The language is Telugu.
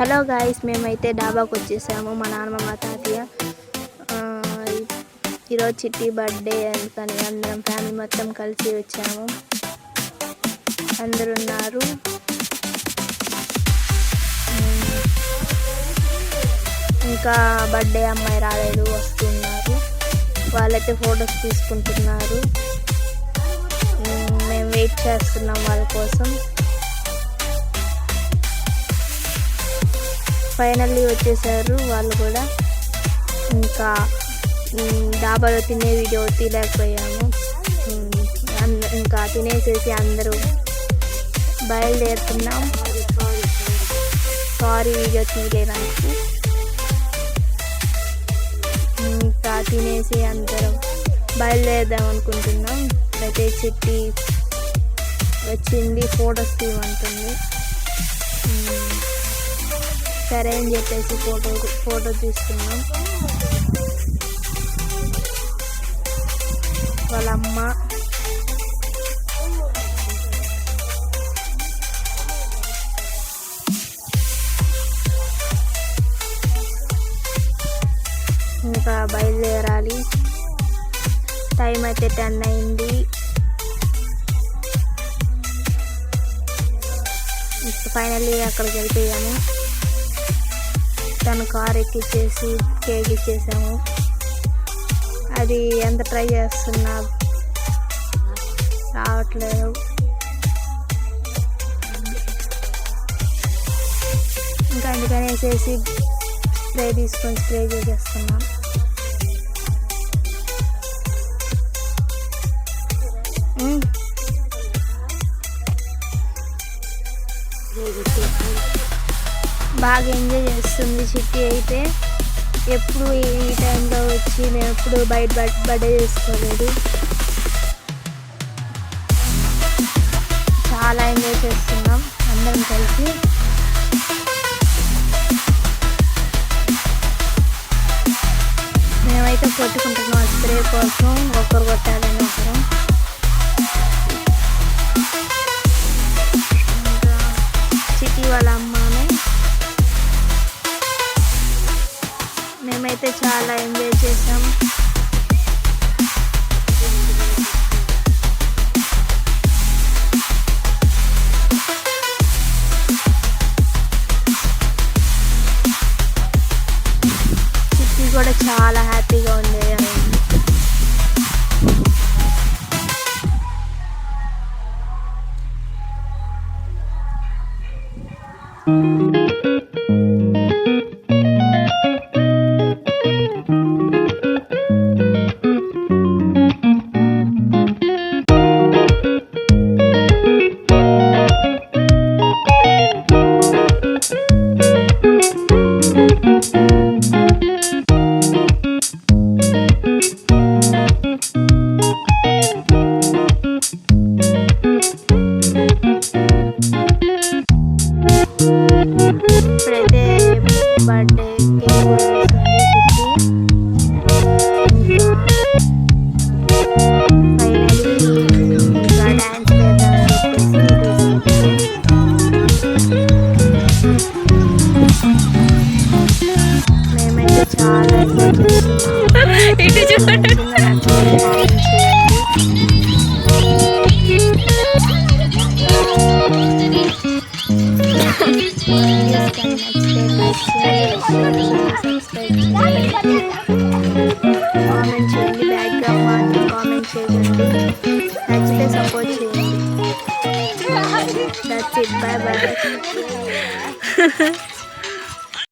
హలో గాయ్స్, మేమైతే డాబాకి వచ్చేసాము. మా నాన్నమ్మ మా తాతయ్య ఈరోజు చిట్టి బర్త్డే అందుకని అందరం ఫ్యామిలీ మొత్తం కలిసి వచ్చాము. అందరూ ఉన్నారు. ఇంకా బర్త్డే అమ్మాయి రాలేదు, వస్తున్నారు. వాళ్ళైతే ఫొటోస్ తీసుకుంటున్నారు. మేము వెయిట్ చేస్తున్నాం వాళ్ళ కోసం. ఫైనల్లీ వచ్చేసారు వాళ్ళు కూడా. ఇంకా డాబాలో తినే వీడియో తీయలేకపోయాము. ఇంకా తినేసేసి అందరూ బయలుదేరుతున్నాం. సారీ వీడియో తీయలేదానికి. ఇంకా తినేసి అందరం బయలుదేరదాం అనుకుంటున్నాం. అయితే చిట్టి వచ్చింది, ఫొటోస్ తీయమంటుంది. సరే అని చెప్పేసి ఫోటో తీసుకున్నాం. వాళ్ళ అమ్మ, ఇంకా బయలుదేరాలి. టైం అయితే 10 అయింది. ఫైనల్లీ అక్కడికి వెళ్ళిపోయాము. తను కార్ ఎక్కిచ్చేసి కేక్ ఇచ్చేసాము. అది ఎంత ట్రై చేస్తున్నా రావట్లేదు. ఇంకా అందుకని వేసేసి స్ప్రే తీసుకొని స్ప్రే చేసేస్తున్నాం. బాగా ఎంజాయ్ చేస్తుంది చిట్టి అయితే. ఎప్పుడు ఈ టైంలో వచ్చి మేము ఎప్పుడు బయట బర్త్డే చేసుకోలేదు. చాలా ఎంజాయ్ చేస్తున్నాం అందరం కలిసి. మేమైతే కొట్టుకుంటున్నాం స్ప్రే కోసం, ఒకరు కొట్టాలని ఒకరు. చిట్టి వాళ్ళ అమ్మను మేమైతే చాలా ఎంజాయ్ చేసాం. చిట్టి కూడా చాలా హ్యాపీగా ఉంది. ఇప్పుడైతే బర్త్డే కేక్ వస్తుంది ఫైనల్లీ ఇంకా డ్యాన్స్ చేద్దామని చెప్పేసి మేమైతే చాలా ఎంజాయ్ చేస్తున్నాం. కామెంట్ చేయండి, బ్యాక్గ్రౌండ్ మాత్రం కామెంట్ చేయండి, నచ్చితే సపోర్ట్ చేయండి. That's it, bye bye.